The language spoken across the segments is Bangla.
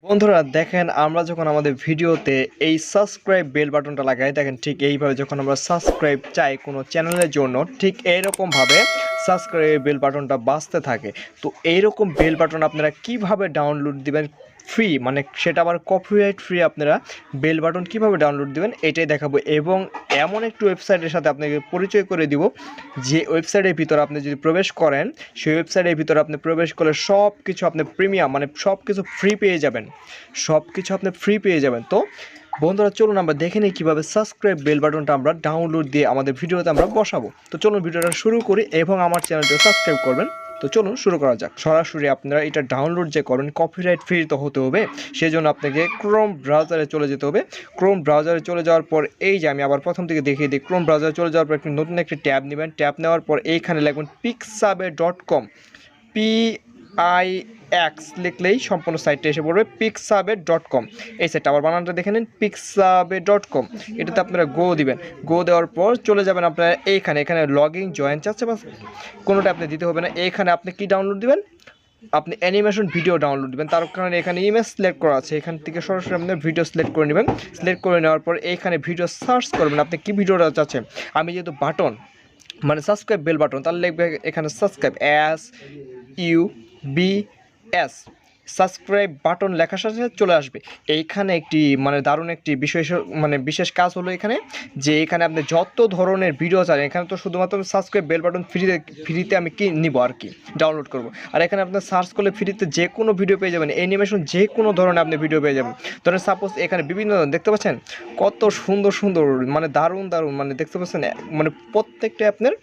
বন্ধুরা দেখেন আমরা যখন আমাদের ভিডিওতে এই সাবস্ক্রাইব বেল বাটনটা লাগাই দেখেন ঠিক এইভাবে যখন আমরা সাবস্ক্রাইব চাই কোনো চ্যানেলের জন্য ঠিক এইরকমভাবে সাবস্ক্রাইব বেল বাটনটা বাজতে থাকে। তো এইরকম বেল বাটন আপনারা কিভাবে ডাউনলোড দিবেন ফ্রি, মানে সেটা আবার কপিরাইট ফ্রি, আপনারা বেল বাটন কিভাবে ডাউনলোড দিবেন এটাই দেখাবো এবং এমন একটি ওয়েবসাইটের সাথে আপনাকে পরিচয় করে দিব যে ওয়েবসাইটের ভিতরে আপনি যদি প্রবেশ করেন সেই ওয়েবসাইটের ভিতরে আপনি প্রবেশ করলে সব কিছু আপনি প্রিমিয়াম মানে সব কিছু ফ্রি পেয়ে যাবেন, সব কিছু আপনি ফ্রি পেয়ে যাবেন। তো বন্ধুরা চলুন আমরা দেখে নিই কীভাবে সাবস্ক্রাইব বেল বাটনটা আমরা ডাউনলোড দিয়ে আমাদের ভিডিওতে আমরা বসাবো। তো চলুন ভিডিওটা শুরু করি এবং আমার চ্যানেলটিও সাবস্ক্রাইব করবেন। তো চলুন শুরু করা যাক। সরাসরি আপনারা এটা ডাউনলোড যে করবেন কপিরাইট ফ্রি তো হতে হবে, সেই জন্য আপনাকে ক্রোম ব্রাউজারে চলে যেতে হবে। ক্রোম ব্রাউজারে চলে যাওয়ার পর এই যে আমি আবার প্রথম থেকে দেখিয়ে দিই, ক্রোম ব্রাউজারে চলে যাওয়ার পর একটি নতুন একটি ট্যাব নেবেন। ট্যাব নেওয়ার পর এইখানে লিখবেন pixabay.com, PIX লিখলেই সম্পূর্ণ সাইটটা এসে পড়বে pixabay.com। এই সাইটটা আবার বানানটা দেখে নিন pixabay.com। এটাতে আপনারা গো দিবেন। গো দেওয়ার পর চলে যাবেন আপনারা এখানে লগ ইন জয়েন চাচ্ছে বা কোনোটা আপনি দিতে হবে না। এখানে আপনি কি ডাউনলোড দিবেন, আপনি অ্যানিমেশন ভিডিও ডাউনলোড দিবেন। তার কারণে এখানে ইমেজ সিলেক্ট করা আছে, এখান থেকে সরাসরি আপনার ভিডিও সিলেক্ট করে নেবেন। সিলেক্ট করে নেওয়ার পর এইখানে ভিডিও সার্চ করবেন আপনি কি ভিডিওটা চাচ্ছেন। আমি যেহেতু বাটন মানে সাবস্ক্রাইব বেল বাটন, তাহলে লিখবে এখানে সাবস্ক্রাইব SUBS, সাবস্ক্রাইব বাটন লেখার সাথে চলে আসবে। এইখানে একটি মানে দারুণ একটি বিশেষ কাজ হলো এখানে যে এখানে আপনি যত ধরনের ভিডিও চান, এখানে তো শুধুমাত্র সাবস্ক্রাইব বেল বাটন ফ্রিতে আমি কি নিব আর কি ডাউনলোড করব। আর এখানে আপনি সার্চ করলে ফ্রিতে যে কোনো ভিডিও পেয়ে যাবেন, অ্যানিমেশন যে কোনো ধরনের আপনি ভিডিও পেয়ে যাবেন। ধরেন সাপোজ এখানে বিভিন্ন দেখতে পাচ্ছেন কত সুন্দর সুন্দর মানে দারুণ মানে দেখতে পাচ্ছেন, মানে প্রত্যেকটা আপনার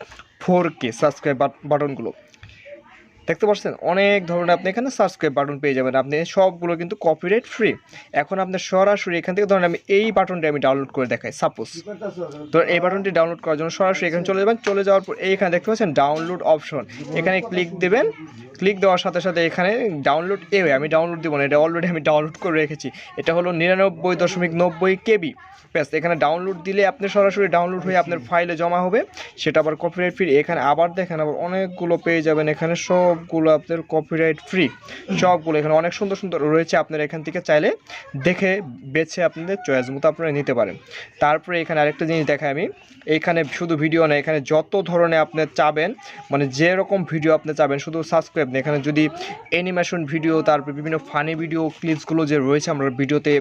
4K সাবস্ক্রাইব বাটনগুলো দেখতে পাচ্ছেন, অনেক ধরনের আপনি এখানে সাবস্ক্রাইব বাটন পেয়ে যাবেন। আপনি সবগুলো কিন্তু কপিরাইট ফ্রি। এখন আপনার সরাসরি এখান থেকে ধরেন আমি এই বাটনটি আমি ডাউনলোড করে দেখাই সাপোজ, তো এই বাটনটি ডাউনলোড করার জন্য সরাসরি এখানে চলে যাবেন। চলে যাওয়ার পর এইখানে দেখতে পাচ্ছেন ডাউনলোড অপশন, এখানে ক্লিক দেবেন। ক্লিক দেওয়ার সাথে সাথে এখানে ডাউনলোড আমি ডাউনলোড দেবো না, এটা অলরেডি আমি ডাউনলোড করে রেখেছি। এটা হলো 99.90 KB ব্যাস। এখানে ডাউনলোড দিলে আপনি সরাসরি ডাউনলোড হয়ে আপনার ফাইলে জমা হবে, সেটা আবার কপিরাইট ফ্রি। এখানে আবার দেখেন আবার অনেকগুলো পেয়ে যাবেন, এখানে সবগুলো আপনার কপিরাইট ফ্রি সবগুলো। এখানে অনেক সুন্দর সুন্দর রয়েছে, আপনারা এখান থেকে চাইলে দেখে বেছে আপনাদের চয়েস মতো আপনারা নিতে পারেন। তারপরে এখানে আরেকটা জিনিস দেখাই আমি, এইখানে শুধু ভিডিও না, এখানে যত ধরনের আপনি চাবেন মানে যেরকম ভিডিও আপনি চাবেন, শুধু সাবস্ক্রাইব না, এখানে যদি অ্যানিমেশন ভিডিও, তারপর বিভিন্ন ফানি ভিডিও ক্লিপসগুলো যে রয়েছে আমরা ভিডিওতে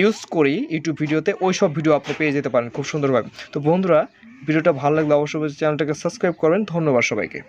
ইউজ করি ইউটিউব ভিডিওতে, ওই সব ভিডিও আপনি পেয়ে যেতে পারেন খুব সুন্দরভাবে। তো বন্ধুরা ভিডিওটা ভালো লাগলে অবশ্যই চ্যানেলটাকে সাবস্ক্রাইব করবেন। ধন্যবাদ সবাইকে।